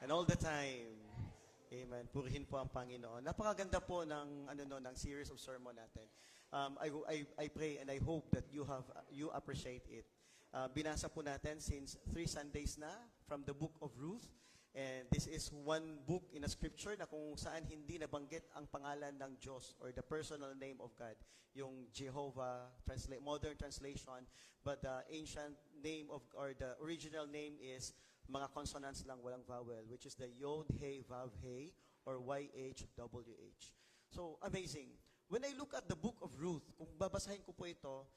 And all the time. Amen. Purihin po ang Panginoon. Napakaganda po ng ng series of sermon natin. I pray and I hope that you appreciate it. Binasa po natin since 3 Sundays na from the book of Ruth. And this is one book in a scripture na kung saan hindi nabanggit ang pangalan ng Diyos or the personal name of God. Yung Jehovah, modern translation, but the ancient name or the original name is mga consonants lang, walang vowel, which is the Yod, He, Vav, He, or YHWH. So, amazing. When I look at the book of Ruth, kung babasahin ko po ito,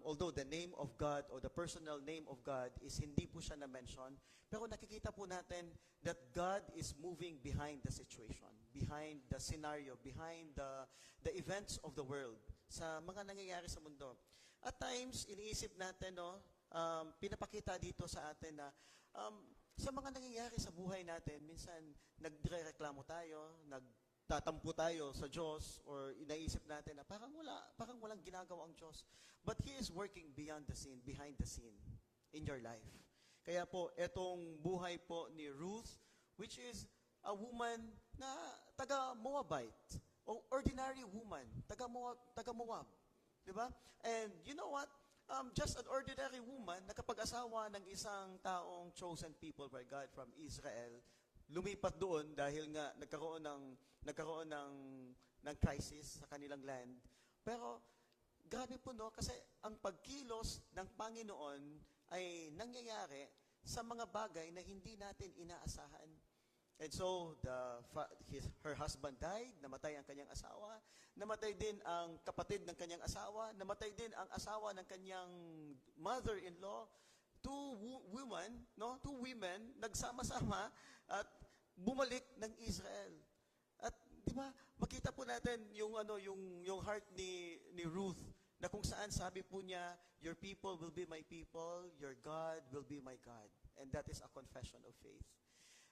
although the name of God or the personal name of God is hindi po siya na-mention, pero nakikita po natin that God is moving behind the situation, behind the scenario, behind the events of the world, sa mga nangyayari sa mundo. At times, iniisip natin, pinapakita dito sa atin na sa mga nangyayari sa buhay natin, minsan nagrereklamo tayo, nagtatampo tayo sa Diyos, or inaisip natin na parang walang ginagawa ang Diyos. But He is working beyond the scene, behind the scene in your life. Kaya po, etong buhay po ni Ruth, which is a woman na taga-Moabite, o ordinary woman, taga-Moab. Diba? And you know what? Just an ordinary woman, nakapag-asawa ng isang taong chosen people by God from Israel, lumipat doon dahil nga nagkaroon ng crisis sa kanilang land. Pero grabe po kasi ang pagkilos ng Panginoon ay nangyayari sa mga bagay na hindi natin inaasahan. And so, her husband died, namatay ang kanyang asawa, namatay din ang kapatid ng kanyang asawa, namatay din ang asawa ng kanyang mother-in-law. Two women, nagsama-sama at bumalik ng Israel. At di ba, makita po natin yung heart ni Ruth, na kung saan sabi po niya, your people will be my people, your God will be my God. And that is a confession of faith.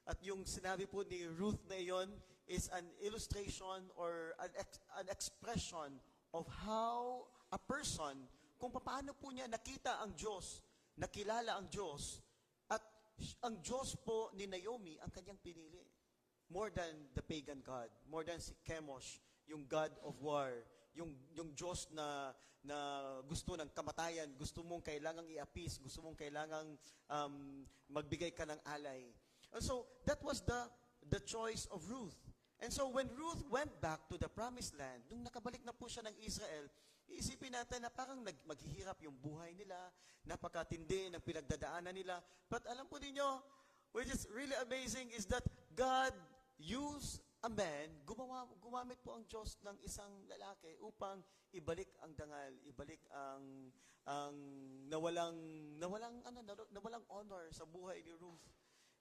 At yung sinabi po ni Ruth na iyon is an illustration or an expression of how a person, kung paano po niya nakita ang Diyos, nakilala ang Diyos, at ang Diyos po ni Naomi ang kanyang pinili. More than the pagan God, more than si Chemosh, yung God of war, yung Diyos na gusto ng kamatayan, gusto mong kailangang iapis, gusto mong kailangang magbigay ka ng alay. And so, that was the choice of Ruth. And so, when Ruth went back to the promised land, nung nakabalik na po siya ng Israel, iisipin natin na parang maghihirap yung buhay nila, napakatindi ng pinagdadaanan nila. But alam po ninyo, which is really amazing is that God used a man, gumamit po ang Diyos ng isang lalaki upang ibalik ang dangal, ibalik ang nawalang honor sa buhay ni Ruth.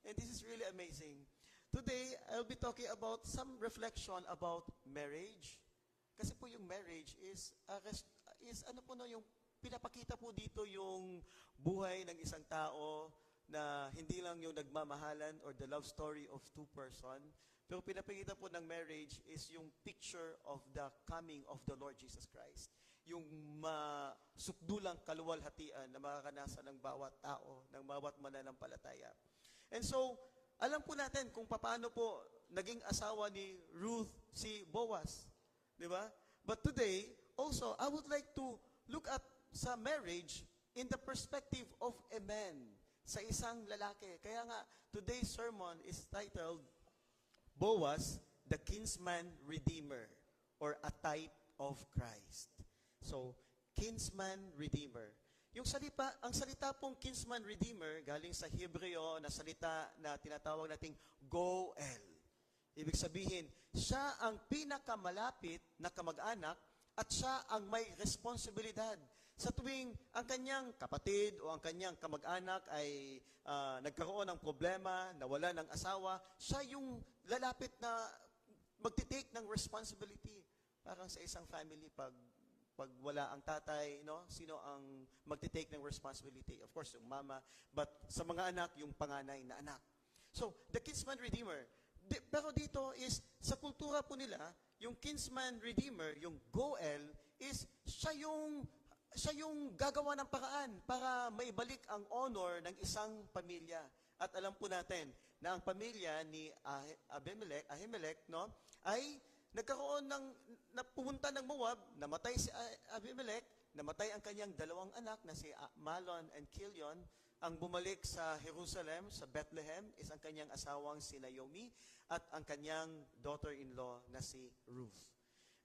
And this is really amazing. Today, I'll be talking about some reflection about marriage. Kasi po yung marriage is yung pinapakita po dito yung buhay ng isang tao na hindi lang yung nagmamahalan or the love story of two person. Pero pinapakita po ng marriage is yung picture of the coming of the Lord Jesus Christ. Yung masukdulang kaluwalhatian na makakanasan ng bawat tao, ng bawat mananampalataya. And so, alam po natin kung paano po naging asawa ni Ruth si Boaz. Di ba? But today, also, I would like to look at sa marriage in the perspective of a man, sa isang lalaki. Kaya nga, today's sermon is titled, Boaz, the Kinsman Redeemer, or a type of Christ. So, Kinsman Redeemer. Ang salita pong kinsman redeemer galing sa Hebreo na salita na tinatawag nating goel. Ibig sabihin, siya ang pinakamalapit na kamag-anak at siya ang may responsibilidad. Sa tuwing ang kanyang kapatid o ang kanyang kamag-anak ay nagkaroon ng problema, nawala ng asawa, siya yung lalapit na magtitake ng responsibility. Parang sa isang family, pag wala ang tatay, sino ang magte-take ng responsibility? Of course, yung mama. But sa mga anak, yung panganay na anak. So, the kinsman redeemer. Pero dito is, sa kultura po nila, yung kinsman redeemer, yung goel, is siya yung gagawa ng paraan para maibalik ang honor ng isang pamilya. At alam po natin na ang pamilya ni Ahimelech, no, ay nagkaroon ng, napumunta ng Moab, namatay si Abimelech, namatay ang kanyang dalawang anak na si Mahlon and Chilion. Ang bumalik sa Jerusalem, sa Bethlehem, is ang kanyang asawang si Naomi at ang kanyang daughter-in-law na si Ruth.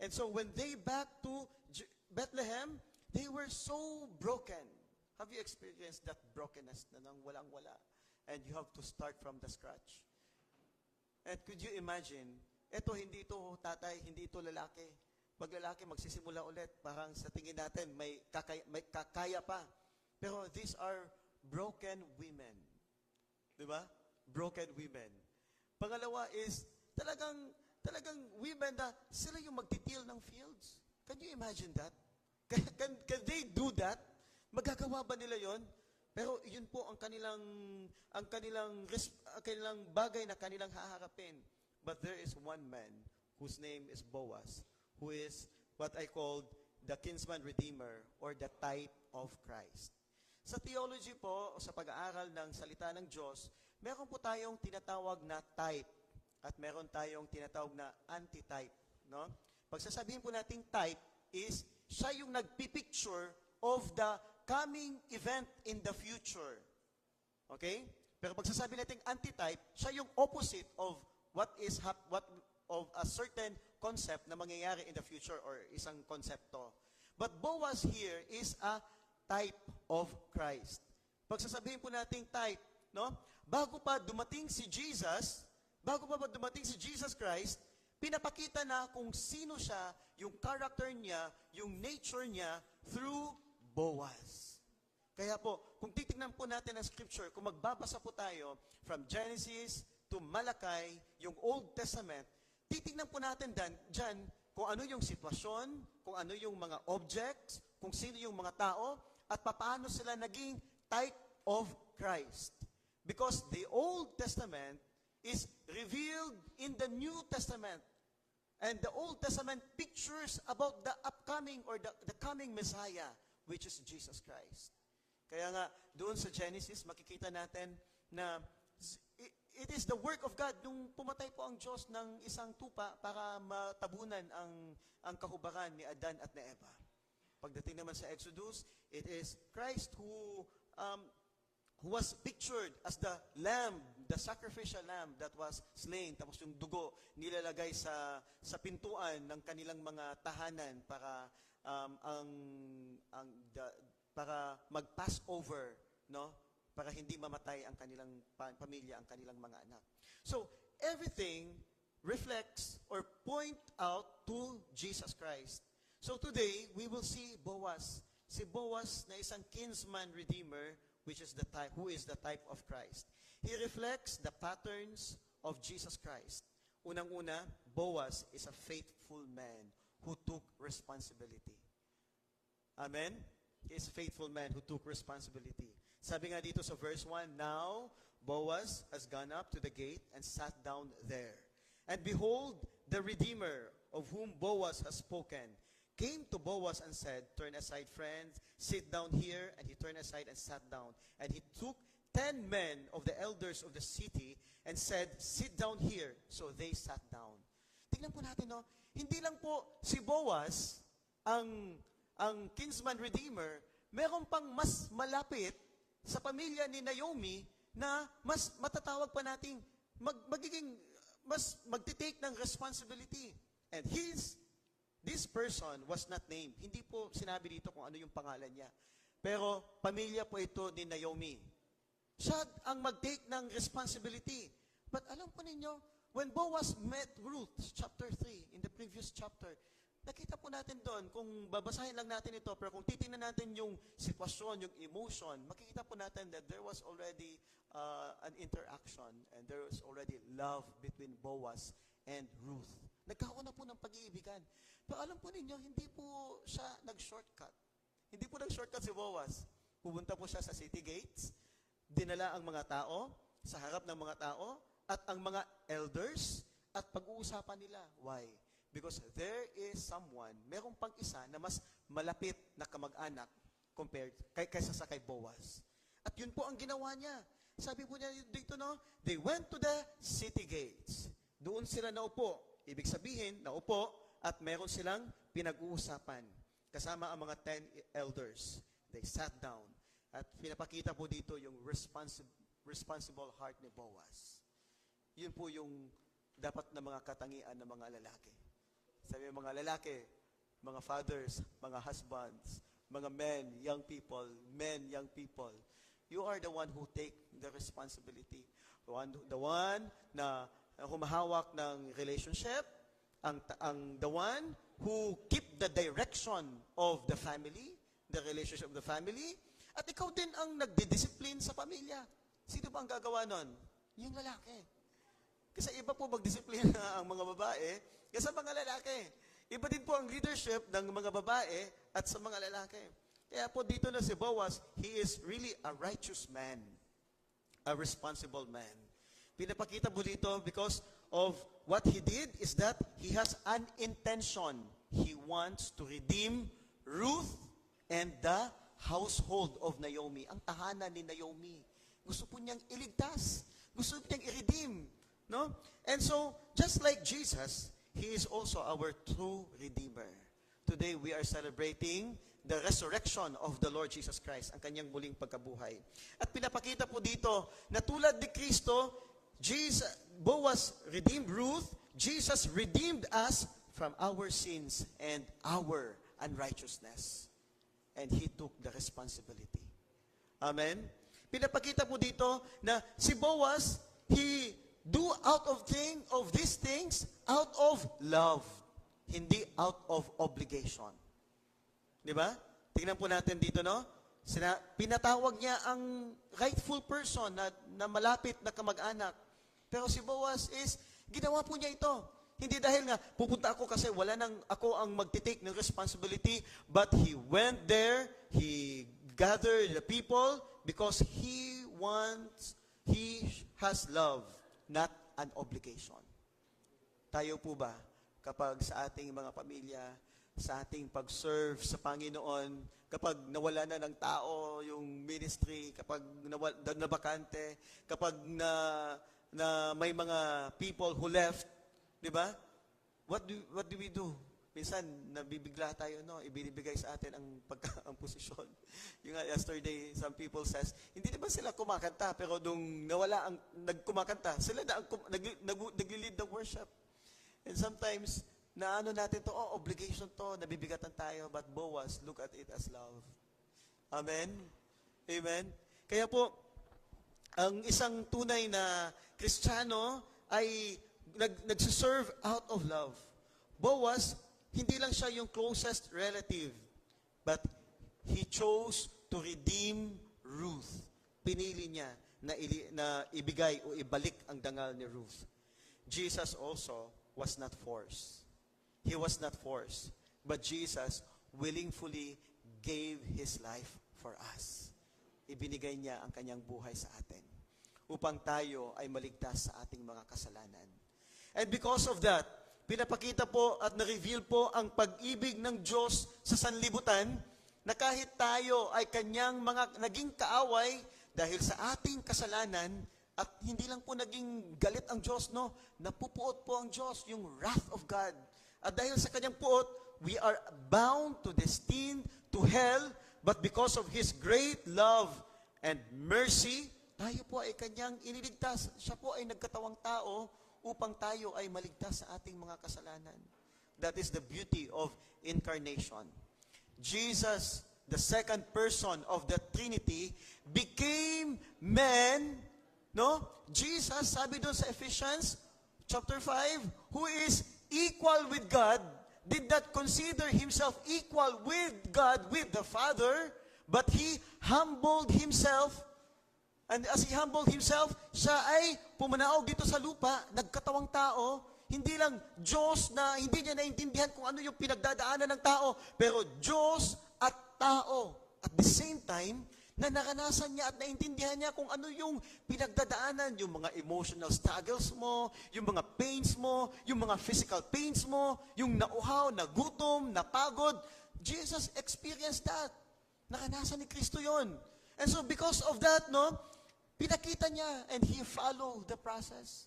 And so when they back to Bethlehem, they were so broken. Have you experienced that brokenness na nang walang-wala? And you have to start from the scratch. And could you imagine, eto hindi ito tatay, hindi ito lalaki. Pag lalaki, magsisimula ulit. Parang sa tingin natin, may kakaya pa. Pero these are broken women. Di ba? Broken women. Pangalawa is, talagang women na sila yung magtitil ng fields. Can you imagine that? Can they do that? Magagawa ba nila yon? Pero yun po ang kanilang bagay na kanilang haharapin. But there is one man whose name is Boaz, who is what I called the kinsman redeemer or the type of Christ. Sa theology po, o sa pag-aaral ng salita ng Diyos, meron po tayong tinatawag na type at meron tayong tinatawag na antitype. No? Pag sasabihin po nating type is, siya yung nagpipicture of the coming event in the future. Okay? Pero pag sasabihin nating antitype, siya yung opposite of of a certain concept na mangyayari in the future or isang konsepto. But Boaz here is a type of Christ. Pag sasabihin po nating type, no? Bago pa dumating si Jesus Christ, pinapakita na kung sino siya, yung character niya, yung nature niya through Boaz. Kaya po, kung titingnan po natin ang scripture, kung magbabasa po tayo from Genesis to Malachi, yung Old Testament, titingnan po natin dyan kung ano yung sitwasyon, kung ano yung mga objects, kung sino yung mga tao, at paano sila naging type of Christ. Because the Old Testament is revealed in the New Testament. And the Old Testament pictures about the upcoming or the coming Messiah, which is Jesus Christ. Kaya nga, doon sa Genesis, makikita natin na it is the work of God nung pumatay po ang Diyos ng isang tupa para matabunan ang kahubaran ni Adan at ni Eva. Pagdating naman sa Exodus, it is Christ who was pictured as the lamb, the sacrificial lamb that was slain. Tapos yung dugo nilalagay sa pintuan ng kanilang mga tahanan para para mag-pass over, no? Para hindi mamatay ang kanilang pamilya, ang kanilang mga anak. So, everything reflects or point out to Jesus Christ. So today, we will see Boaz. Si Boaz na isang kinsman redeemer, which is who is the type of Christ. He reflects the patterns of Jesus Christ. Unang-una, Boaz is a faithful man who took responsibility. Amen? He is a faithful man who took responsibility. Sabi nga dito sa verse 1, now Boaz has gone up to the gate and sat down there. And behold, the Redeemer of whom Boaz has spoken came to Boaz and said, turn aside, friends, sit down here. And he turned aside and sat down. And he took 10 men of the elders of the city and said, sit down here. So they sat down. Tingnan po natin, no? Hindi lang po si Boaz ang kinsman redeemer, meron pang mas malapit sa pamilya ni Naomi na mas matatawag pa nating magtitake ng responsibility. And this person was not named. Hindi po sinabi dito kung ano yung pangalan niya. Pero pamilya po ito ni Naomi. Siya ang mag-take ng responsibility. But alam po ninyo, when Boaz met Ruth, chapter 3, in the previous chapter, nakita po natin doon, kung babasahin lang natin ito, pero kung titingnan natin yung sitwasyon, yung emotion, makikita po natin that there was already an interaction and there was already love between Boaz and Ruth. Nagkaroon na po ng pag-iibigan. Pero alam po ninyo, hindi po siya nag-shortcut. Hindi po nag-shortcut si Boaz. Pupunta po siya sa city gates, dinala ang mga tao, sa harap ng mga tao, at ang mga elders, at pag-uusapan nila. Why? Because there is someone, merong pang isa na mas malapit na kamag-anak kaysa sa kay Boaz. At yun po ang ginawa niya. Sabi po niya dito, no? They went to the city gates. Doon sila naupo. Ibig sabihin, naupo at meron silang pinag-uusapan. Kasama ang mga 10 elders. They sat down. At pinapakita po dito yung responsible heart ni Boaz. Yun po yung dapat na mga katangian ng mga lalaki. Sabi ng mga lalaki, mga fathers, mga husbands, mga men, young people, you are the one who take the responsibility. The one na humahawak ng relationship, the one who keep the direction of the family, the relationship of the family, at ikaw din ang nagdidiscipline sa pamilya. Sino ba ang gagawa nun? Yung lalaki. Kasi iba po magdisiplina ang mga babae kaysa mga lalaki. Iba din po ang leadership ng mga babae at sa mga lalaki. Kaya po dito na si Boaz, he is really a righteous man, a responsible man. Pinapakita po dito because of what he did is that he has an intention. He wants to redeem Ruth and the household of Naomi. Ang tahanan ni Naomi. Gusto po niyang iligtas. Gusto niyang i-redeem. No? And so, just like Jesus, he is also our true Redeemer. Today, we are celebrating the resurrection of the Lord Jesus Christ, ang kanyang muling pagkabuhay. At pinapakita po dito na tulad ni Kristo, Boaz redeemed Ruth, Jesus redeemed us from our sins and our unrighteousness. And he took the responsibility. Amen? Pinapakita po dito na si Boaz, he do out of these things out of love, hindi out of obligation. Di ba? Tingnan po natin dito, no? Pinatawag niya ang rightful person na malapit na kamag-anak. Pero si Boaz ginawa po niya ito. Hindi dahil nga, pupunta ako kasi wala nang ako ang magtitake ng responsibility, but he went there, he gathered the people, because he has love, not an obligation. Tayo po ba, kapag sa ating mga pamilya, sa ating pag-serve sa Panginoon, kapag nawala na ng tao yung ministry, kapag nabakante, kapag na may mga people who left, di ba? What do we do? Minsan, nabibigla tayo, no? Ibinibigay sa atin ang posisyon. Yung yesterday, some people says, hindi naman sila kumakanta, pero nung nawala ang nagkumakanta, sila na nag-lead the worship. And sometimes, natin to, obligation to, nabibigatan tayo, but Boaz, look at it as love. Amen? Amen? Kaya po, ang isang tunay na Kristiyano ay nagsiserve out of love. Boaz, hindi lang siya yung closest relative, but he chose to redeem Ruth. Pinili niya na ibigay o ibalik ang dangal ni Ruth. Jesus also was not forced. He was not forced, but Jesus willingly gave His life for us. Ibinigay niya ang kanyang buhay sa atin upang tayo ay maligtas sa ating mga kasalanan. And because of that, pinapakita po at na-reveal po ang pag-ibig ng Diyos sa sanlibutan na kahit tayo ay kanyang naging kaaway dahil sa ating kasalanan, at hindi lang po naging galit ang Diyos, no? Napupuot po ang Diyos, yung wrath of God. At dahil sa kanyang puot, we are bound to destined to hell, but because of His great love and mercy, tayo po ay kanyang iniligtas. Siya po ay nagkatawang tao upang tayo ay maligtas sa ating mga kasalanan. That is the beauty of incarnation. Jesus, the second person of the Trinity, became man, no? Jesus, sabi doon sa Ephesians chapter 5, who is equal with God, did not consider himself equal with God, with the Father, but he humbled himself. And as he humbled himself, siya ay pumanaog dito sa lupa, nagkatawang tao, hindi lang Diyos na hindi niya naintindihan kung ano yung pinagdadaanan ng tao, pero Diyos at tao. At the same time, na naranasan niya at naintindihan niya kung ano yung pinagdadaanan, yung mga emotional struggles mo, yung mga pains mo, yung mga physical pains mo, yung nauhaw, nagutom, napagod. Jesus experienced that. Naranasan ni Kristo yon. And so because of that, no, Pinakita niya and he followed the process.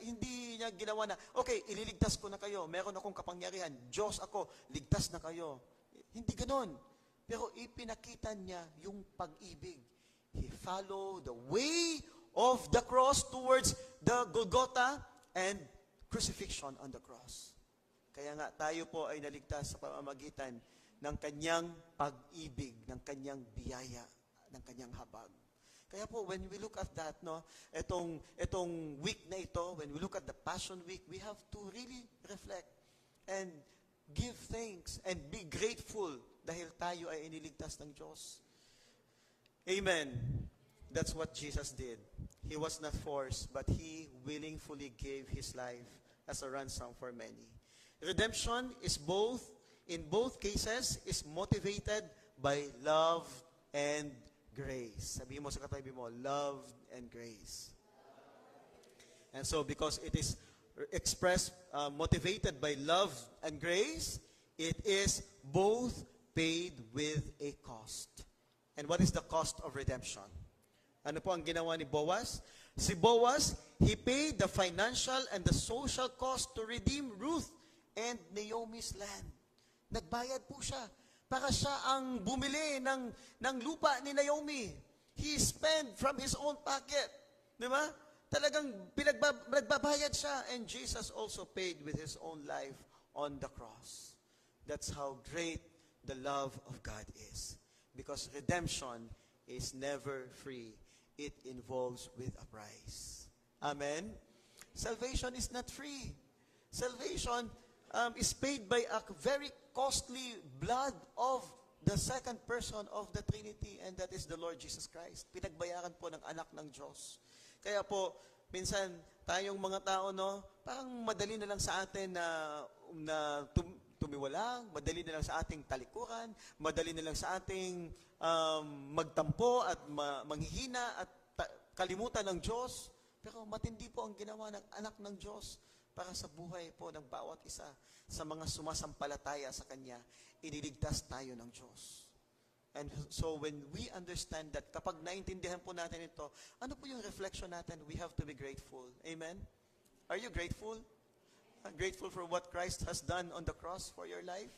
Hindi niya ginawa na, okay, ililigtas ko na kayo, meron akong kapangyarihan, Diyos ako, ligtas na kayo. Hindi ganon. Pero ipinakita niya yung pag-ibig. He followed the way of the cross towards the Golgotha and crucifixion on the cross. Kaya nga tayo po ay naligtas sa pamamagitan ng kanyang pag-ibig, ng kanyang biyaya, ng kanyang habag. Kaya po, when we look at that, no, itong week na ito, when we look at the Passion Week, we have to really reflect and give thanks and be grateful dahil tayo ay iniligtas ng Diyos. Amen. That's what Jesus did. He was not forced, but He willingly gave His life as a ransom for many. Redemption is in both cases, is motivated by love and grace. Sabihin mo sa katabi mo, love and grace. And so, because it is expressed, motivated by love and grace, it is both paid with a cost. And what is the cost of redemption? Ano po ang ginawa ni Boaz? Si Boaz, he paid the financial and the social cost to redeem Ruth and Naomi's land. Nagbayad po siya. Para siya ang bumili ng lupa ni Naomi. He spent from his own pocket. Di ba? Talagang nagbabayad siya. And Jesus also paid with His own life on the cross. That's how great the love of God is. Because redemption is never free. It involves with a price. Amen? Salvation is not free. Salvation is paid by a very costly blood of the second person of the Trinity, and that is the Lord Jesus Christ. Pinagbayaran po ng anak ng Diyos. Kaya po, minsan, tayong mga tao, no, parang madali na lang sa atin na tumiwalang, madali na lang sa ating talikuran, madali na lang sa ating magtampo at manghihina at kalimutan ng Diyos. Pero matindi po ang ginawa ng anak ng Diyos para sa buhay po ng bawat isa sa mga sumasampalataya sa Kanya. Iniligtas tayo ng Diyos. And so when we understand that, kapag naintindihan po natin ito, ano po yung reflection natin? We have to be grateful. Amen? Are you grateful? Grateful for what Christ has done on the cross for your life?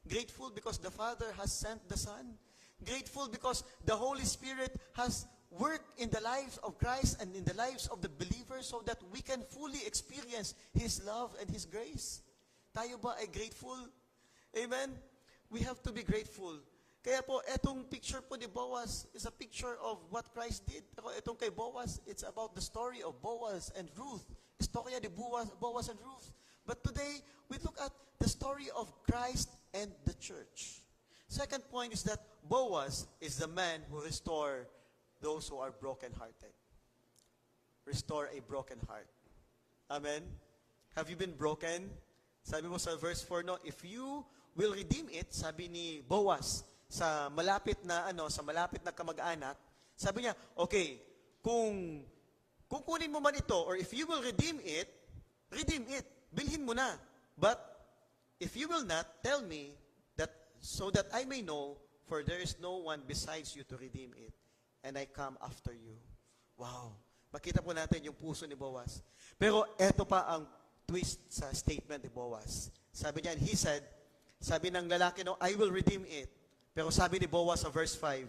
Grateful because the Father has sent the Son? Grateful because the Holy Spirit has worked in the lives of Christ and in the lives of the believers so that we can fully experience His love and His grace? Tayo ba ay grateful? Amen? We have to be grateful. Kaya po, etong picture po ni Boaz is a picture of what Christ did. Pero etong kay Boaz, it's about the story of Boaz and Ruth. Istorya ni Boaz and Ruth. But today, we look at the story of Christ and the church. Second point is that Boaz is the man who restores those who are broken-hearted. Restore a broken heart. Amen? Have you been broken? Sabi mo sa verse 4, no, if you will redeem it, sabi ni Boaz, sa malapit na kamag-anak, sabi niya, okay, kung kukunin mo man ito, or if you will redeem it, bilhin mo na. But if you will not, tell me that so that I may know, for there is no one besides you to redeem it, and I come after you. Wow. Makita po natin yung puso ni Boaz. Pero eto pa ang twist sa statement ni Boaz. Sabi niya, and he said, sabi ng lalaki, no, I will redeem it. Pero sabi ni Boaz sa verse 5,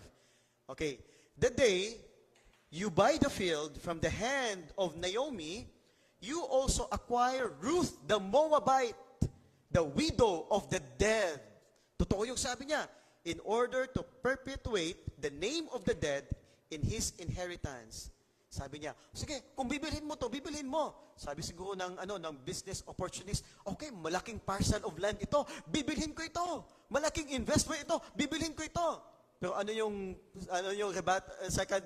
okay, the day you buy the field from the hand of Naomi, you also acquire Ruth the Moabite, the widow of the dead. Totoo yung sabi niya, in order to perpetuate the name of the dead in his inheritance. Sabi niya, sige, kung bibilhin mo to, bibilhin mo. Sabi siguro ng business opportunist, okay, malaking parcel of land ito, bibilhin ko ito. Malaking investment ito, bibilhin ko ito. Pero ano yung second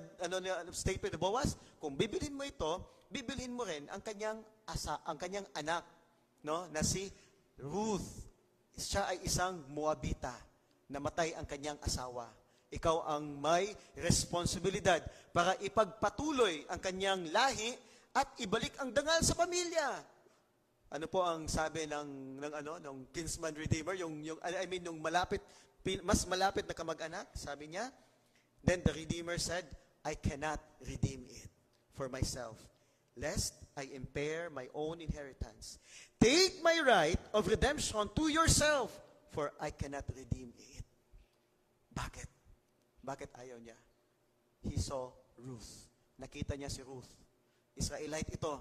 statement ni Boaz? Kung bibilhin mo ito, bibilhin mo rin ang kanyang anak, no, na si Ruth. Siya ay isang Moabita. Namatay ang kanyang asawa. Ikaw ang may responsibilidad para ipagpatuloy ang kanyang lahi at ibalik ang dangal sa pamilya. Ano po ang sabi ng kinsman redeemer, yung mas malapit na kamag-anak, sabi niya, then the redeemer said, I cannot redeem it for myself, lest I impair my own inheritance. Take my right of redemption to yourself, for I cannot redeem it. Bakit? Bakit ayaw niya? He saw Ruth. Nakita niya si Ruth. Israelite ito.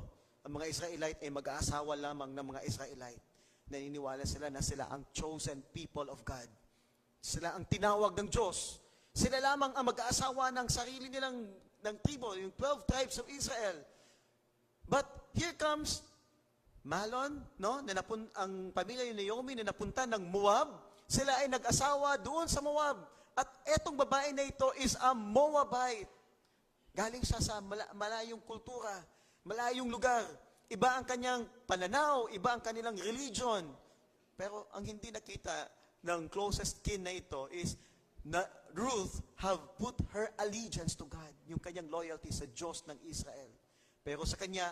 Ang mga Israelite ay mag-aasawa lamang ng mga Israelite. Naniniwala sila na sila ang chosen people of God. Sila ang tinawag ng Diyos. Sila lamang ang mag-aasawa ng sarili nilang ng tribo, yung 12 tribes of Israel. But here comes Malon, no? Ang pamilya ni Naomi na napunta ng Moab. Sila ay nag-asawa doon sa Moab. At etong babae na ito is a Moabite. Galing siya sa malayong kultura, malayong lugar. Iba ang kanyang pananaw, iba ang kanilang religion. Pero ang hindi nakita ng closest kin na ito is na Ruth have put her allegiance to God, yung kanyang loyalty sa Diyos ng Israel. Pero sa kanya,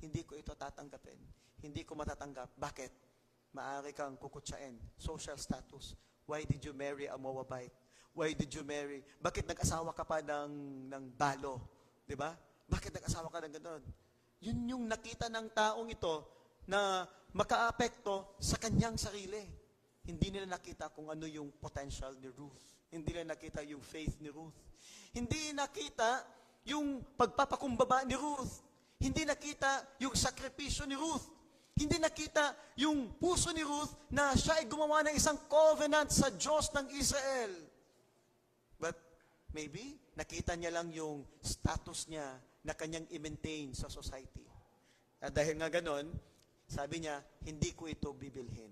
hindi ko ito tatanggapin. Hindi ko matatanggap. Bakit? Maaari kang kukutsain. Social status. Why did you marry a Moabite? Why did you marry? Bakit nag-asawa ka pa ng balo? Di ba? Bakit nag-asawa ka ng gano'n? Yun yung nakita ng taong ito na makaapekto sa kanyang sarili. Hindi nila nakita kung ano yung potential ni Ruth. Hindi nila nakita yung faith ni Ruth. Hindi nakita yung pagpapakumbaba ni Ruth. Hindi nakita yung sakripisyo ni Ruth. Hindi nakita yung puso ni Ruth na siya ay gumawa ng isang covenant sa Diyos ng Israel. But maybe nakita niya lang yung status niya na kanyang i-maintain sa society. At dahil nga ganon, sabi niya, hindi ko ito bibilhin.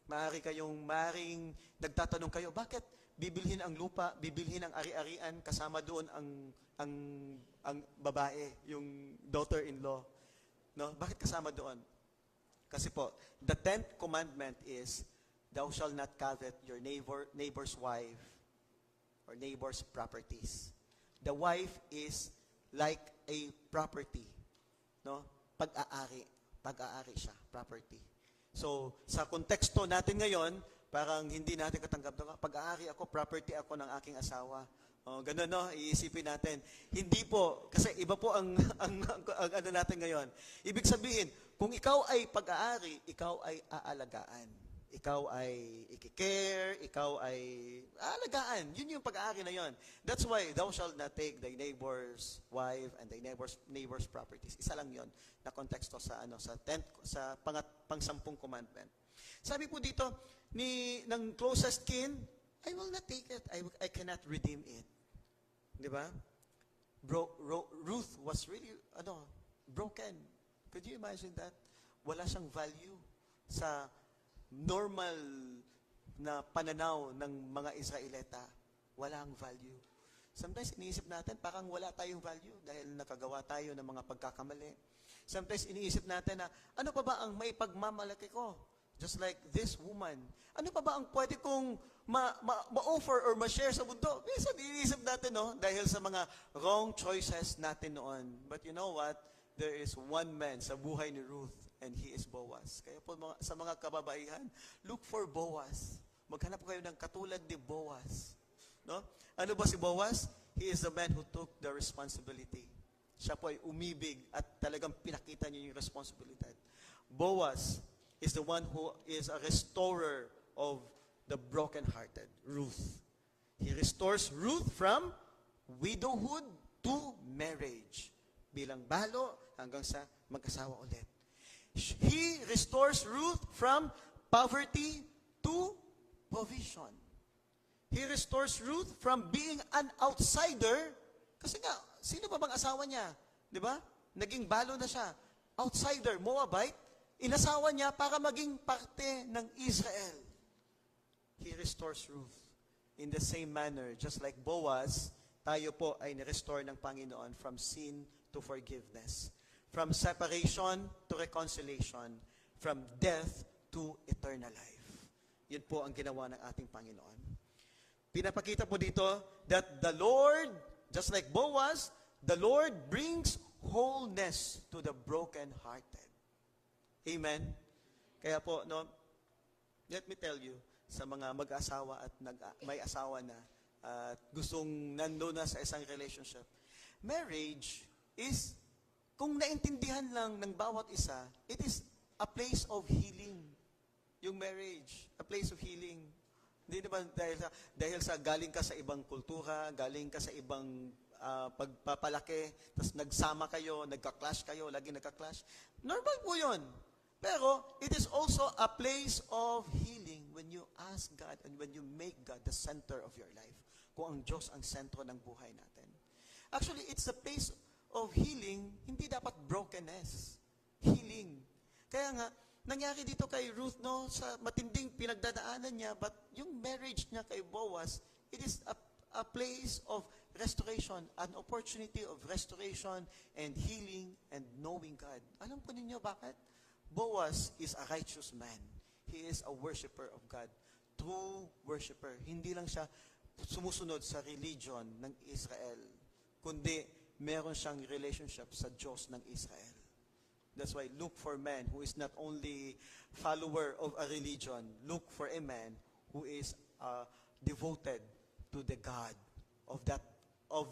Maaring nagtatanong kayo, bakit bibilhin ang lupa, bibilhin ang ari-arian, kasama doon ang babae, yung daughter-in-law. No? Bakit kasama doon? Kasi po, the 10th commandment is, thou shalt not covet your neighbor's wife or neighbor's properties. The wife is like a property. No? Pag-aari. Pag-aari siya, property. So, sa konteksto natin ngayon, parang hindi natin katanggap na, pag-aari ako, property ako ng aking asawa. Ganun, no? Iisipin natin. Hindi po, kasi iba po ang ano natin ngayon. Ibig sabihin, kung ikaw ay pag-aari, ikaw ay aalagaan. Ikaw ay ikikare, ikaw ay aalagaan. Yun yung pag-aari na yun. That's why, thou shalt not take thy neighbor's wife and thy neighbor's properties. Isa lang yun na konteksto sa pang-10 commandment. Sabi po dito ng closest kin, I will not take it. I cannot redeem it. Di ba? Ruth was really broken. Could you imagine that? Wala siyang value sa normal na pananaw ng mga Israelita. Walang value. Sometimes iniisip natin parang wala tayong value dahil nakagawa tayo ng mga pagkakamali. Sometimes iniisip natin na ano pa ba ang maipagmamalaki ko? Just like this woman. Ano pa ba ang pwede kong ma-offer or ma-share sa mundo? Minsan iniisip natin, no? Dahil sa mga wrong choices natin noon. But you know what? There is one man sa buhay ni Ruth and he is Boaz. Kaya po sa mga kababaihan, look for Boaz. Maghanap kayo ng katulad ni Boaz. No? Ano ba si Boaz? He is the man who took the responsibility. Siya po ay umibig at talagang pinakita niya yung responsibility. Boaz is the one who is a restorer of the broken-hearted, Ruth. He restores Ruth from widowhood to marriage. Bilang balo hanggang sa mag-asawa ulit. He restores Ruth from poverty to provision. He restores Ruth from being an outsider. Kasi nga, sino ba bang asawa niya? Di ba? Naging balo na siya. Outsider, Moabite, inasawa niya para maging parte ng Israel. He restores Ruth. In the same manner, just like Boaz, tayo po ay ni-restore ng Panginoon from sin to forgiveness. From separation to reconciliation. From death to eternal life. Yun po ang ginawa ng ating Panginoon. Pinapakita po dito that the Lord, just like Boaz, the Lord brings wholeness to the broken-hearted. Amen? Kaya po, no, let me tell you, sa mga mag-asawa at may asawa na at gustong nandun na sa isang relationship, marriage is, kung naintindihan lang ng bawat isa, it is a place of healing. Yung marriage, a place of healing. Hindi naman dahil sa galing ka sa ibang kultura, galing ka sa ibang pagpapalaki, tapos nagsama kayo, nagka-clash kayo, lagi nagka-clash. Normal po yun. Pero, it is also a place of healing when you ask God and when you make God the center of your life. Kung ang Diyos ang sentro ng buhay natin. Actually, it's a place of healing, hindi dapat brokenness. Healing. Kaya nga, nangyari dito kay Ruth, no, sa matinding pinagdadaanan niya, but yung marriage niya kay Boaz, it is a place of restoration, an opportunity of restoration and healing and knowing God. Alam po ninyo bakit? Boaz is a righteous man. He is a worshiper of God. True worshiper. Hindi lang siya sumusunod sa religion ng Israel, kundi meron siyang relationship sa Diyos ng Israel. That's why look for men who is not only follower of a religion, look for a man who is devoted to the God of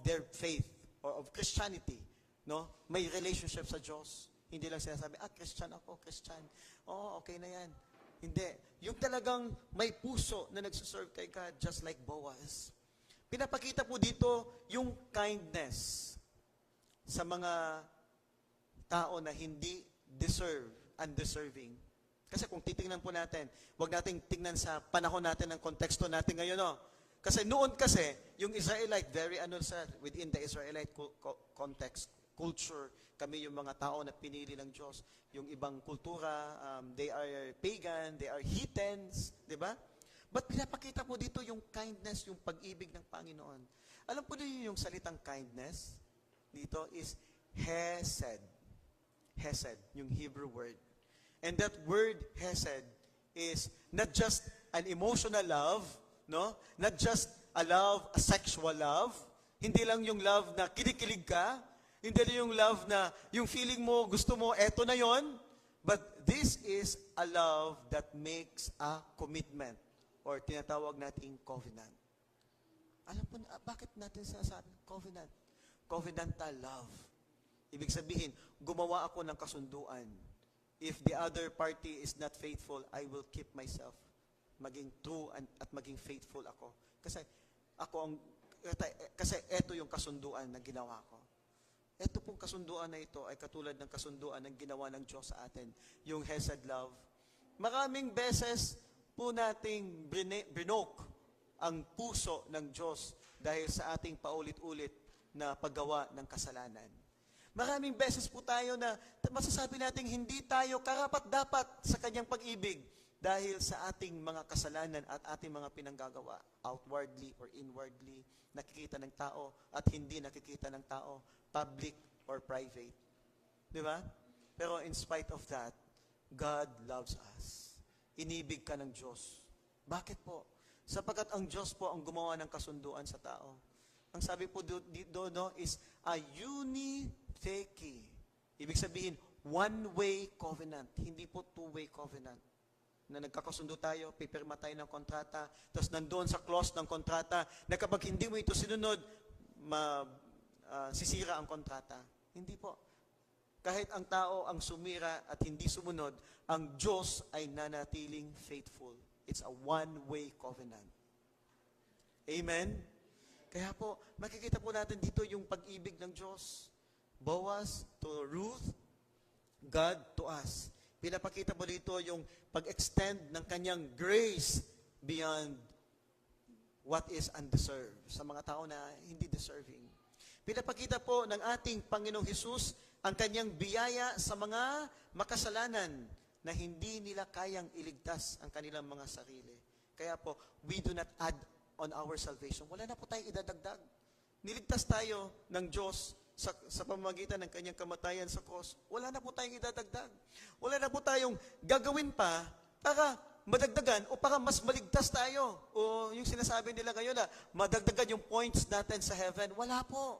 their faith or of Christianity. No? May relationship sa Diyos. Hindi lang sinasabi, Christian ako, Christian. Okay na yan. Hindi. Yung talagang may puso na nagsuserve kay God, just like Boaz. Pinapakita po dito yung kindness sa mga tao na hindi undeserving. Kasi kung titingnan po natin, huwag nating tingnan sa panahon natin ng konteksto natin ngayon, no? Kasi noon kasi, yung Israelite, within the Israelite context, culture, kami yung mga tao na pinili ng Diyos. Yung ibang kultura, they are pagan, they are heathens, di ba? But pinapakita po dito yung kindness, yung pag-ibig ng Panginoon. Alam po niyo yung salitang kindness dito is hesed. Hesed, yung Hebrew word. And that word hesed is not just an emotional love, no? Not just a love, a sexual love. Hindi lang yung love na kinikilig ka. Hindi lang yung love na yung feeling mo, gusto mo, eto na yon. But this is a love that makes a commitment or tinatawag nating covenant. Alam po, bakit natin sinasabi covenant? Covenantal love. Ibig sabihin, gumawa ako ng kasunduan. If the other party is not faithful, I will keep myself maging true at maging faithful ako. Kasi eto yung kasunduan na ginawa ko. Ito pong kasunduan na ito ay katulad ng kasunduan ng ginawa ng Diyos sa atin, yung Hesed love. Maraming beses po nating brinok ang puso ng Diyos dahil sa ating paulit-ulit na paggawa ng kasalanan. Maraming beses po tayo na masasabi nating hindi tayo karapat-dapat sa kanyang pag-ibig dahil sa ating mga kasalanan at ating mga pinanggagawa, outwardly or inwardly, nakikita ng tao at hindi nakikita ng tao, public or private. Di ba? Pero in spite of that, God loves us. Inibig ka ng Diyos. Bakit po? Sapagkat ang Diyos po ang gumawa ng kasunduan sa tao. Ang sabi po dito is a unitheki. Ibig sabihin, one-way covenant. Hindi po two-way covenant. Na nagkakasundo tayo, pipirma tayo ng kontrata, tapos nandoon sa clause ng kontrata, na kapag hindi mo ito sinunod, sisira ang kontrata. Hindi po. Kahit ang tao ang sumira at hindi sumunod, ang Diyos ay nanatiling faithful. It's a one-way covenant. Amen? Kaya po, makikita po natin dito yung pag-ibig ng Diyos. Boaz to Ruth, God to us. Pinapakita po dito yung pag-extend ng kanyang grace beyond what is undeserved. Sa mga tao na hindi deserving. Pinapakita po ng ating Panginoong Hesus ang kanyang biyaya sa mga makasalanan na hindi nila kayang iligtas ang kanilang mga sarili. Kaya po, we do not add on our salvation. Wala na po tayong idadagdag. Niligtas tayo ng Diyos sa pamamagitan ng kanyang kamatayan sa cross. Wala na po tayong idadagdag. Wala na po tayong gagawin pa para madagdagan o para mas maligtas tayo. O yung sinasabi nila ngayon na madagdagan yung points natin sa heaven. Wala po.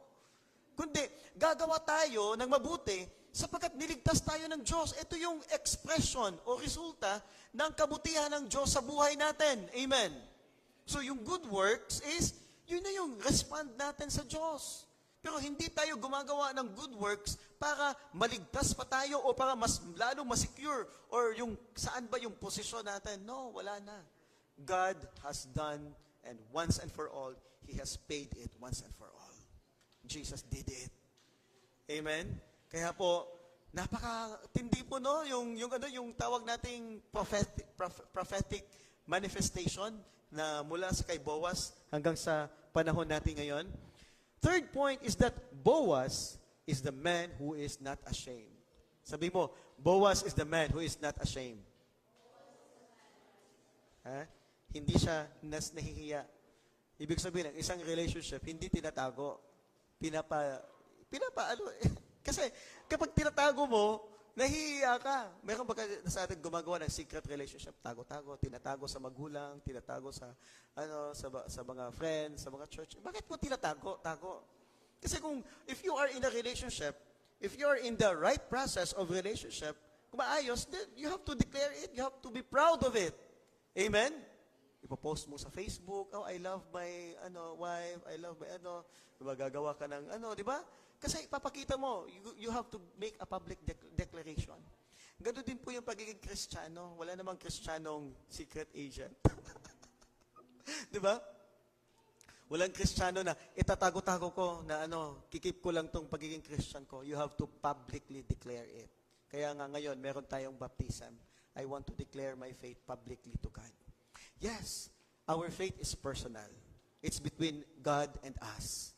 Kundi, gagawa tayo ng mabuti sapagkat niligtas tayo ng Diyos. Ito yung expression o resulta ng kabutihan ng Diyos sa buhay natin. Amen. So yung good works is, yun na yung respond natin sa Diyos. Pero hindi tayo gumagawa ng good works para maligtas pa tayo o para mas lalong masecure or yung saan ba yung posisyon natin. No, wala na. God has done and once and for all, He has paid it once and for all. Jesus did it. Amen? Kaya po, napakatindi po no yung tawag nating prophetic manifestation na mula sa kay Boaz hanggang sa panahon natin ngayon. Third point is that Boaz is the man who is not ashamed. Sabi mo, Boaz is the man who is not ashamed. Ha? Hindi siya nahihiya. Ibig sabihin, ng isang relationship, hindi tinatago. Kasi kapag tinatago mo, nahihiya ka. Meron ba sa atin gumagawa ng secret relationship? Tago-tago, tinatago sa magulang, tinatago sa sa mga friends, sa mga church. Bakit mo tinatago? Tago. Kasi if you are in a relationship, if you are in the right process of relationship, kung maayos, then you have to declare it. You have to be proud of it. Amen? Ipopost mo sa Facebook, oh, I love my wife, I love my diba, gagawa ka ng di ba? Kasi ipapakita mo, you have to make a public declaration. Ganoon din po yung pagiging Kristiyano. Wala namang Kristiyanong secret agent. Di ba? Walang Kristiyano na itatago-tago ko na kikip ko lang tong pagiging Christian ko. You have to publicly declare it. Kaya nga ngayon, meron tayong baptism. I want to declare my faith publicly to God. Yes, our faith is personal. It's between God and us.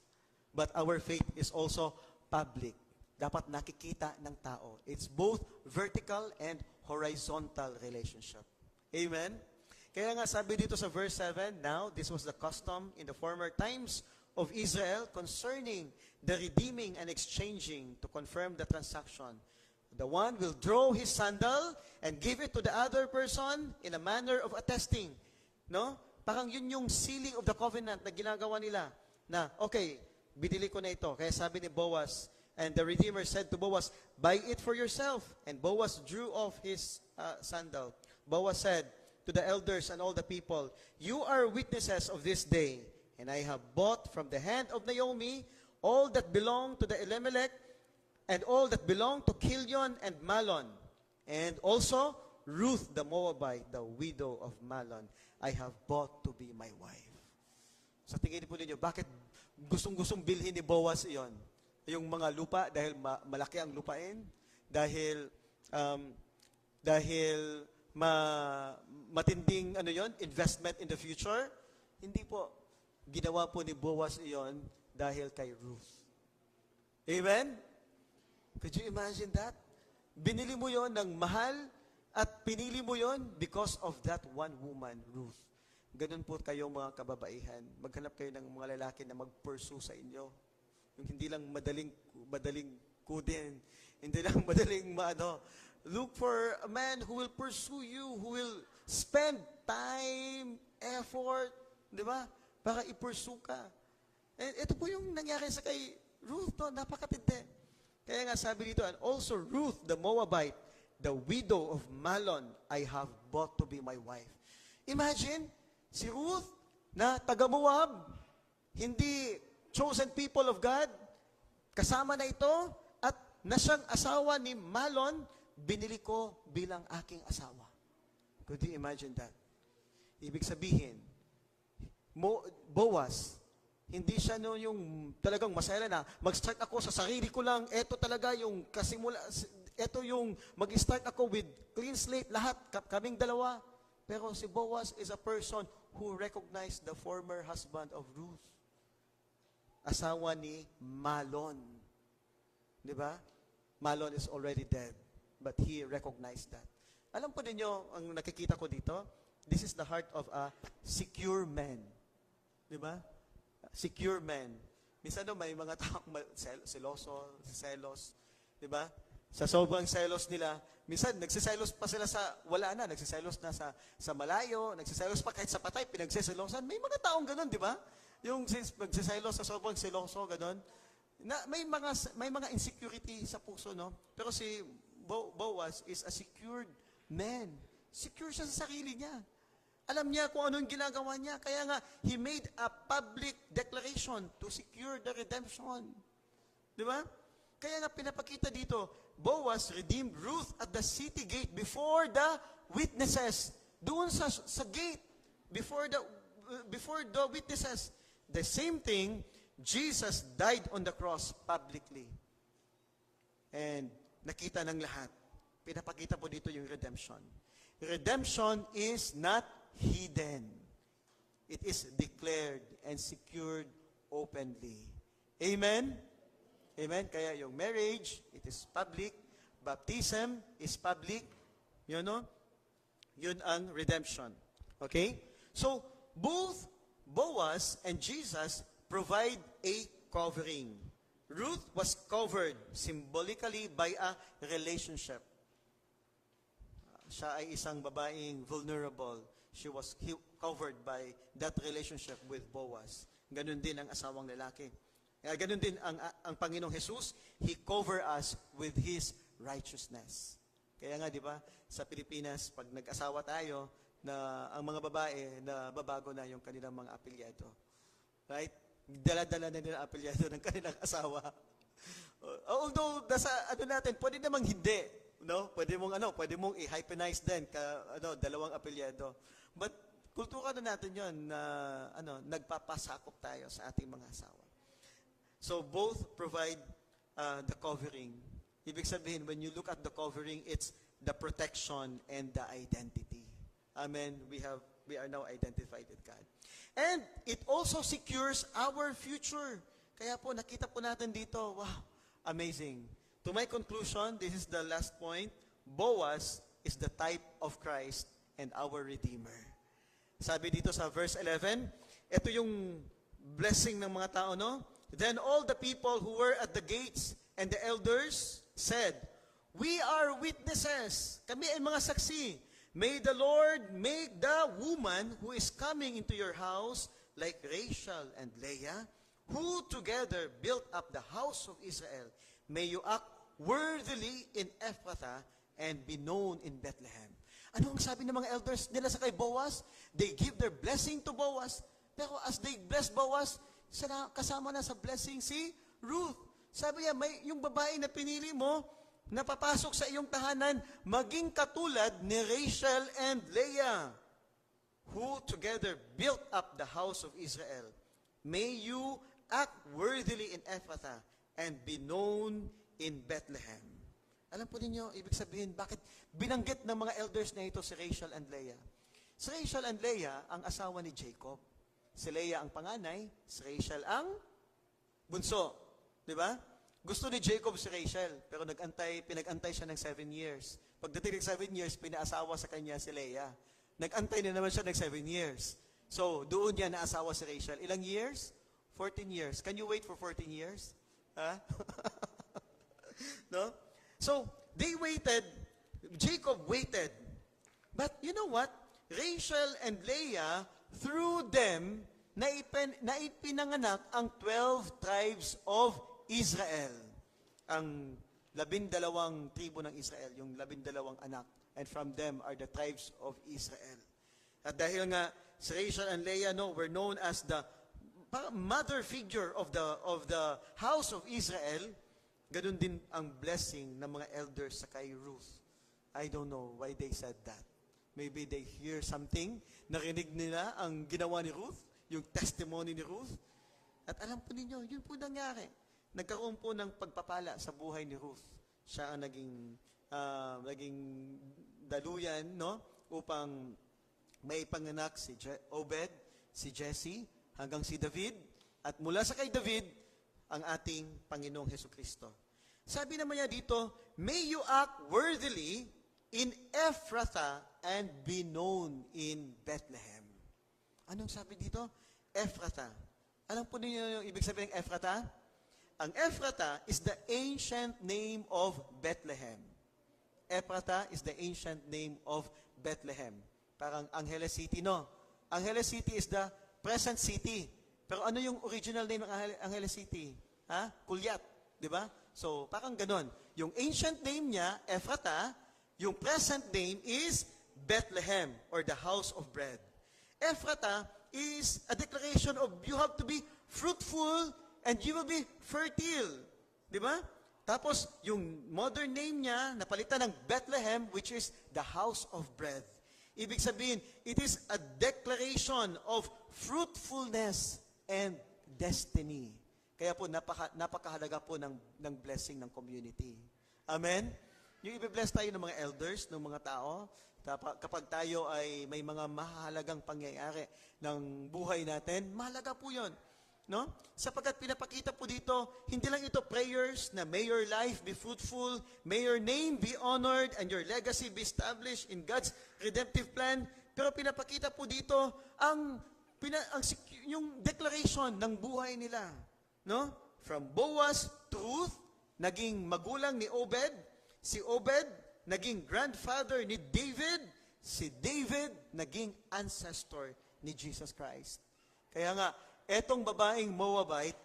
But our faith is also public. Dapat nakikita ng tao. It's both vertical and horizontal relationship. Amen? Kaya nga sabi dito sa verse 7, now this was the custom in the former times of Israel concerning the redeeming and exchanging to confirm the transaction. The one will draw his sandal and give it to the other person in a manner of attesting. No? Parang yun yung sealing of the covenant na ginagawa nila. Na, okay, binili ko na ito. Kaya sabi ni Boaz, and the Redeemer said to Boaz, buy it for yourself. And Boaz drew off his sandal. Boaz said to the elders and all the people, you are witnesses of this day, and I have bought from the hand of Naomi all that belong to the Elimelech, and all that belong to Kilion and Malon, and also Ruth the Moabite, the widow of Malon, I have bought to be my wife. Sa tingin po ninyo, bakit gustong-gustong bilhin ni Boaz iyon? Yung mga lupa, dahil malaki ang lupain, dahil matinding investment in the future. Hindi po. Ginawa po ni Boaz iyon dahil kay Ruth. Amen? Could you imagine that? Binili mo yon ng mahal at pinili mo yon because of that one woman, Ruth. Ganun po kayong mga kababaihan. Maghanap kayo ng mga lalaki na mag-pursue sa inyo. Yung hindi lang madaling kudin. Hindi lang madaling Look for a man who will pursue you, who will spend time, effort, di ba? Para i-pursue ka. And ito po yung nangyari sa kay Ruth, no? Napakatindi. Kaya nga sabi dito, and also Ruth, the Moabite, the widow of Malon, I have bought to be my wife. Imagine, si Ruth, na taga-Moab, hindi chosen people of God, kasama na ito, at na siyang asawa ni Malon, binili ko bilang aking asawa. Could you imagine that? Ibig sabihin, Boaz, hindi siya yung talagang masaya na, mag-start ako sa sarili ko lang, eto talaga yung kasimula, eto yung mag-start ako with clean slate, lahat, kaming dalawa. Pero si Boaz is a person who recognized the former husband of Ruth. Asawa ni Malon. Di ba? Malon is already dead, but he recognized that. Alam po ninyo, ang nakikita ko dito, this is the heart of a secure man. Di ba? Secure man. Minsan may mga taong selos, di ba? Sa sobrang selos nila, minsan nagsiselos pa sila sa wala na, nagsiselos na sa malayo, nagsiselos pa kahit sa patay, pinagsiselosan. May mga taong ganun, di ba? Yung nagsiselos sa sobrang seloso, ganun. Na may mga insecurity sa puso, no? Pero si Boaz is a secured man. Secure siya sa sarili niya. Alam niya kung ano yung ginagawa niya. Kaya nga, he made a public declaration to secure the redemption. Di ba? Kaya nga pinapakita dito, Boaz redeemed Ruth at the city gate before the witnesses. Doon sa gate, before the witnesses. The same thing, Jesus died on the cross publicly. And nakita ng lahat. Pinapakita po dito yung redemption. Redemption is not hidden. It is declared and secured openly. Amen? Amen? Kaya yung marriage, it is public. Baptism is public. You know? Yun ang redemption. Okay? So, both Boaz and Jesus provide a covering. Ruth was covered symbolically by a relationship. Siya ay isang babaeng vulnerable. She was covered by that relationship with Boaz. Ganun din ang asawang lalaki. Ganun din ang Panginoong Jesus, He cover us with His righteousness. Kaya nga, di ba, sa Pilipinas, pag nag-asawa tayo, na ang mga babae na babago na yung kanilang mga apelyado. Right? Dala-dala na nila apelyado ng kanilang asawa. Although, natin, pwede namang hindi. No? Pwede mong i-hyphenize din, dalawang apelyado. But, kultura na natin yon na nagpapasakop tayo sa ating mga asawa. So both provide the covering. Ibig sabihin, when you look at the covering, it's the protection and the identity. Amen. We are now identified with God. And it also secures our future. Kaya po, nakita po natin dito, wow, amazing. To my conclusion, this is the last point. Boaz is the type of Christ and our Redeemer. Sabi dito sa verse 11, ito yung blessing ng mga tao, no? Then all the people who were at the gates and the elders said, "We are witnesses." Kami ay mga saksi. "May the Lord make the woman who is coming into your house like Rachel and Leah, who together built up the house of Israel. May you act worthily in Ephrathah and be known in Bethlehem." Ano ang sabi ng mga elders nila sa kay Boaz? They give their blessing to Boaz. Pero as they bless Boaz, kasama na sa blessing si Ruth. Sabi niya, yung babae na pinili mo, na papasok sa iyong tahanan, maging katulad ni Rachel and Leah, who together built up the house of Israel. May you act worthily in Ephrathah and be known in Bethlehem. Alam po ninyo, ibig sabihin, bakit binanggit ng mga elders na ito si Rachel and Leah? Si Rachel and Leah ang asawa ni Jacob. Si Leah ang panganay, si Rachel ang bunso. Di ba? Gusto ni Jacob si Rachel, pero pinag-antay siya ng 7 years. Pagdating ng 7 years, pinaasawa sa kanya si Leah. Nag-antay na naman siya ng 7 years. So, doon niya naasawa si Rachel. Ilang years? 14 years. Can you wait for 14 years? Ha? No? So, they waited. Jacob waited. But you know what? Rachel and Leah, through them, naipinanganak ang 12 tribes of Israel. Ang 12 tribo ng Israel, yung 12 anak. And from them are the tribes of Israel. At dahil nga, si Rachel and Leah were known as the mother figure of the house of Israel, ganun din ang blessing ng mga elders sa kay Ruth. I don't know why they said that. Maybe they hear something, narinig nila ang ginawa ni Ruth, yung testimony ni Ruth. At alam po ninyo, yun po nangyari. Nagkaroon po ng pagpapala sa buhay ni Ruth. Siya ang naging daluyan, upang may panganak si Obed, si Jesse, hanggang si David. At mula sa kay David, ang ating Panginoong Hesukristo. Sabi naman niya dito, may you act worthily in Ephrathah and be known in Bethlehem. Anong sabi dito? Ephrathah. Alam po niyo yung ibig sabihin ng Ephrathah? Ang Ephrathah is the ancient name of Bethlehem. Ephrathah is the ancient name of Bethlehem. Parang Angeles City, no? Angeles City is the present city. Pero ano yung original name ng Angeles City? Kulyat, di ba? So, parang ganon. Yung ancient name niya, Ephrathah, yung present name is Bethlehem, or the house of bread. Ephrathah is a declaration of you have to be fruitful and you will be fertile. Di ba? Tapos, yung modern name niya, napalitan ng Bethlehem, which is the house of bread. Ibig sabihin, it is a declaration of fruitfulness and destiny. Kaya po, napakahalaga po ng blessing ng community. Amen? Yung i-bless tayo ng mga elders, ng mga tao, kapag tayo ay may mga mahalagang pangyayari ng buhay natin, mahalaga po yun. No? Sapagkat pinapakita po dito, hindi lang ito prayers na may your life be fruitful, may your name be honored, and your legacy be established in God's redemptive plan. Pero pinapakita po dito yung declaration ng buhay nila. No? From Boaz to Ruth, naging magulang ni Obed. Si Obed, naging grandfather ni David. Si David, naging ancestor ni Jesus Christ. Kaya nga, etong babaeng Moabite,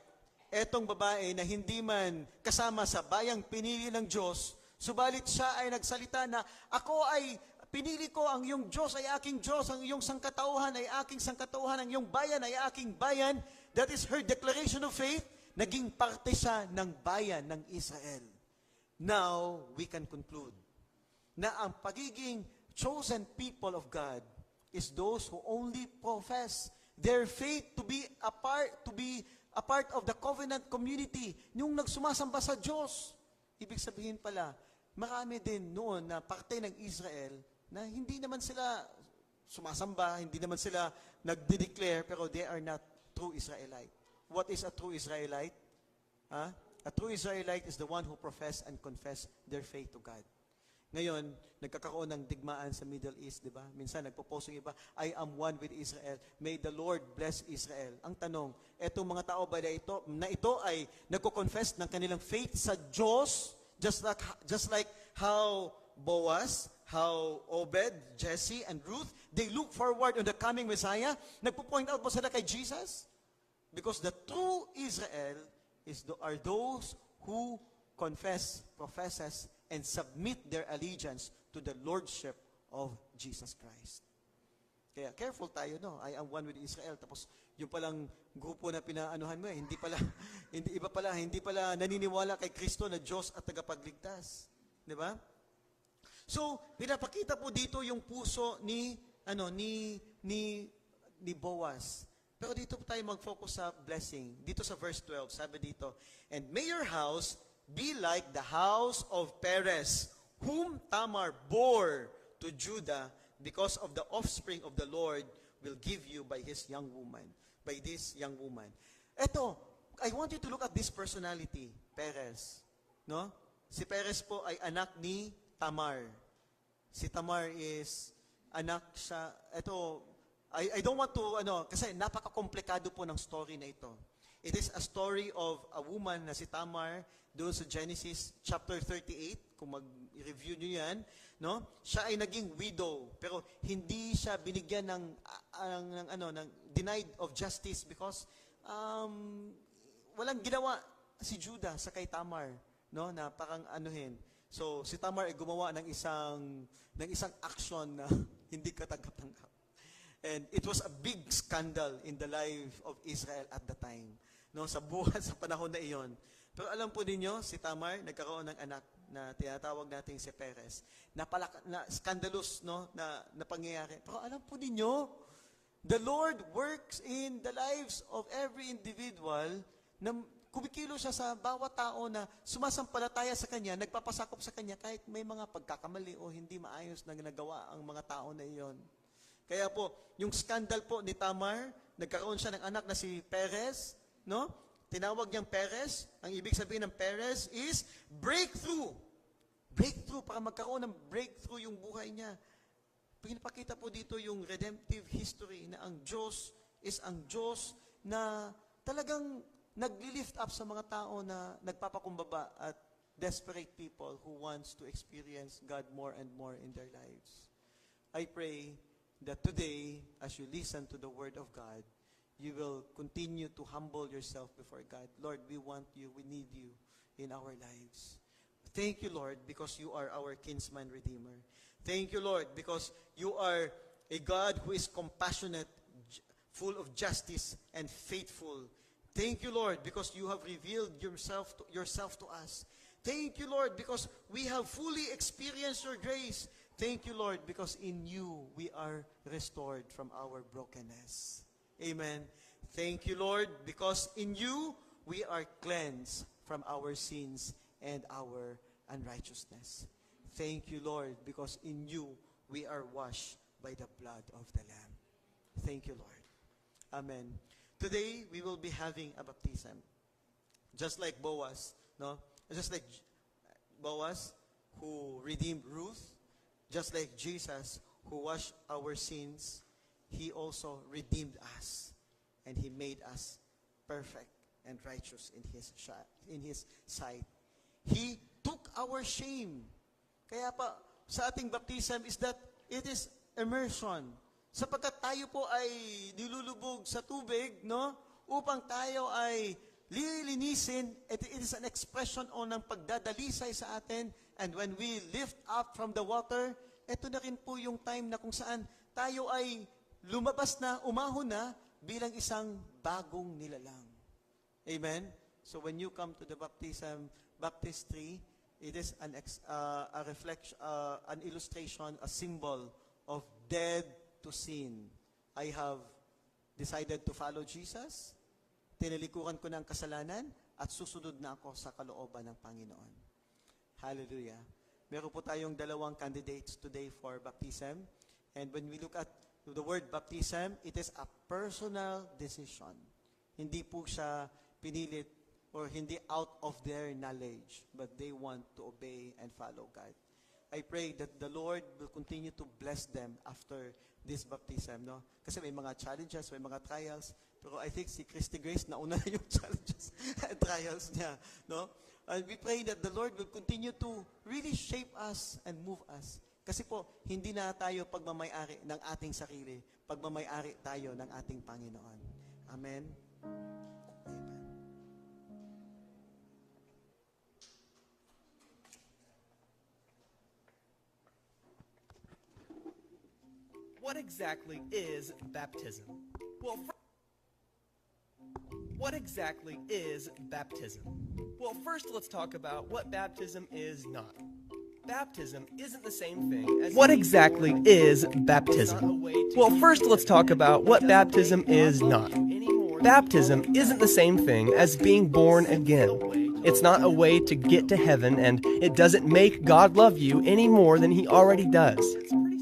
etong babae na hindi man kasama sa bayang pinili ng Diyos, subalit siya ay nagsalita na, ako ay pinili ko, ang iyong Diyos ay aking Diyos, ang iyong sangkatauhan ay aking sangkatauhan, ang iyong bayan ay aking bayan. That is her declaration of faith. Naging parte siya ng bayan ng Israel. Now, we can conclude na ang pagiging chosen people of God is those who only profess their faith to be a part of the covenant community, yung nagsumasamba sa Diyos. Ibig sabihin pala, marami din noon na parte ng Israel na hindi naman sila sumasamba, hindi naman sila nagde-declare, pero they are not true Israelite. What is a true Israelite? A true Israelite is the one who profess and confess their faith to God. Ngayon, nagkakaroon ng digmaan sa Middle East, di ba? Minsan, nagpo-post yung iba, I am one with Israel. May the Lord bless Israel. Ang tanong, etong mga tao ba na ito ay nagko-confess ng kanilang faith sa Diyos, just like how Boaz, how Obed, Jesse, and Ruth, they look forward on the coming Messiah. Nagpo-point out po sila kay Jesus? Because the true Israel are those who confess, professes, and submit their allegiance to the Lordship of Jesus Christ. Kaya careful tayo, no? I am one with Israel. Tapos yung palang grupo na pinaanuhan mo, hindi pala naniniwala kay Kristo na Diyos at tagapagligtas. Di ba? So, pinapakita po dito yung puso ni Boaz. Pero dito tayo mag-focus sa blessing. Dito sa verse 12, sabi dito, and may your house be like the house of Perez, whom Tamar bore to Judah, because of the offspring of the Lord will give you by this young woman. Eto, I want you to look at this personality, Perez. No? Si Perez po ay anak ni Tamar. Si Tamar is anak siya, eto, I don't want to, kasi napaka-komplikado po ng story na ito. It is a story of a woman na si Tamar, doon sa Genesis chapter 38, kung mag-review nyo yan, no? Siya ay naging widow, pero hindi siya binigyan ng denied of justice because walang ginawa si Judah sa kay Tamar, no? Na parang anuhin. So, si Tamar ay gumawa ng isang action na hindi katanggap-tanggap. And it was a big scandal in the life of Israel at the time. No, sa buhay sa panahon na iyon. Pero alam po ninyo, si Tamar nagkaroon ng anak na tinatawag natin si Perez. Na scandalous, no, na pangyayari. Pero alam po ninyo, the Lord works in the lives of every individual na kumikilo siya sa bawat tao na sumasampalataya sa Kanya, nagpapasakop sa Kanya kahit may mga pagkakamali o hindi maayos na ginagawa ang mga tao na iyon. Kaya po, yung scandal po ni Tamar, nagkaroon siya ng anak na si Perez, no? Tinawag niyang Perez. Ang ibig sabihin ng Perez is breakthrough. Breakthrough, para magkaroon ng breakthrough yung buhay niya. Pinapakita po dito yung redemptive history na ang Diyos is ang Diyos na talagang nagli-lift up sa mga tao na nagpapakumbaba at desperate people who wants to experience God more and more in their lives. I pray that today, as you listen to the Word of God, you will continue to humble yourself before God. Lord, we want you, we need you in our lives. Thank you, Lord, because you are our kinsman redeemer. Thank you, Lord, because you are a God who is compassionate, full of justice, and faithful. Thank you, Lord, because you have revealed yourself to us. Thank you, Lord, because we have fully experienced your grace. Thank you, Lord, because in you we are restored from our brokenness. Amen. Thank you, Lord, because in you we are cleansed from our sins and our unrighteousness. Thank you, Lord, because in you we are washed by the blood of the Lamb. Thank you, Lord. Amen. Today we will be having a baptism. Just like Boaz, no? Just like Boaz who redeemed Ruth, just like Jesus who washed our sins, he also redeemed us and he made us perfect and righteous in his sight. He took our shame. Kaya pa sa ating baptism is that it is immersion. Sapagkat tayo po ay nilulubog sa tubig, no? Upang tayo ay lilinisin, it is an expression o ng pagdadalisay sa atin. And when we lift up from the water, ito na rin po yung time na kung saan tayo ay lumabas na, umahon na, bilang isang bagong nilalang. Amen? So when you come to the baptistry, it is a reflection, an illustration, a symbol of dead to sin. I have decided to follow Jesus. Tinalikuran ko ng kasalanan at susunod na ako sa kalooban ng Panginoon. Hallelujah. Meron po tayong dalawang candidates today for baptism. And when we look at the word baptism, it is a personal decision. Hindi po siya pinilit or hindi out of their knowledge, but they want to obey and follow God. I pray that the Lord will continue to bless them after this baptism, no? Kasi may mga challenges, may mga trials, pero I think si Christy Grace nauna na yung challenges and trials niya, no? And we pray that the Lord will continue to really shape us and move us. Kasi po, hindi na tayo pagmamay-ari ng ating sarili, pagmamay-ari tayo ng ating Panginoon. Amen? Amen. What exactly is baptism? What exactly is baptism? Well, first let's talk about what baptism is not. Baptism isn't the same thing as... What exactly is baptism? Well, first let's talk about what baptism is not. Baptism isn't the same thing as being born again. It's not a way to get to heaven, and it doesn't make God love you any more than He already does.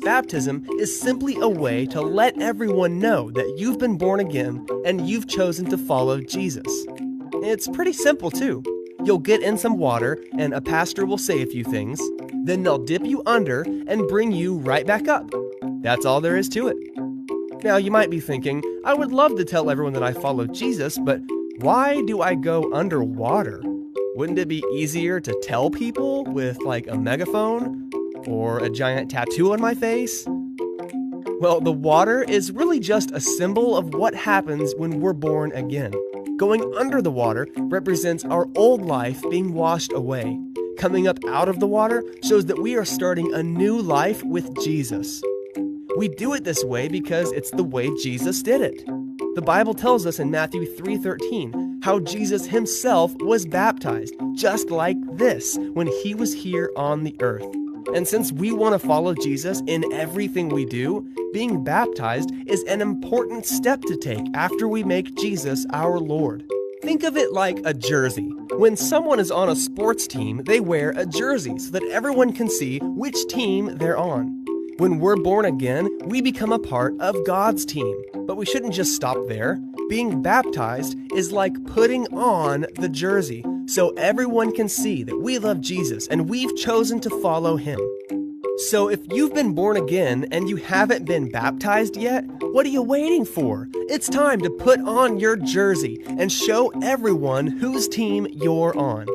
Baptism is simply a way to let everyone know that you've been born again and you've chosen to follow Jesus. It's pretty simple, too. You'll get in some water, and a pastor will say a few things. Then they'll dip you under and bring you right back up. That's all there is to it. Now, you might be thinking, I would love to tell everyone that I follow Jesus, but why do I go underwater? Wouldn't it be easier to tell people with, like, a megaphone? Or a giant tattoo on my face? Well, the water is really just a symbol of what happens when we're born again. Going under the water represents our old life being washed away. Coming up out of the water shows that we are starting a new life with Jesus. We do it this way because it's the way Jesus did it. The Bible tells us in Matthew 3:13 how Jesus himself was baptized, just like this, when he was here on the earth. And since we want to follow Jesus in everything we do, being baptized is an important step to take after we make Jesus our Lord. Think of it like a jersey. When someone is on a sports team, they wear a jersey so that everyone can see which team they're on. When we're born again, we become a part of God's team. But we shouldn't just stop there. Being baptized is like putting on the jersey, so everyone can see that we love Jesus and we've chosen to follow Him. So if you've been born again and you haven't been baptized yet, what are you waiting for? It's time to put on your jersey and show everyone whose team you're on.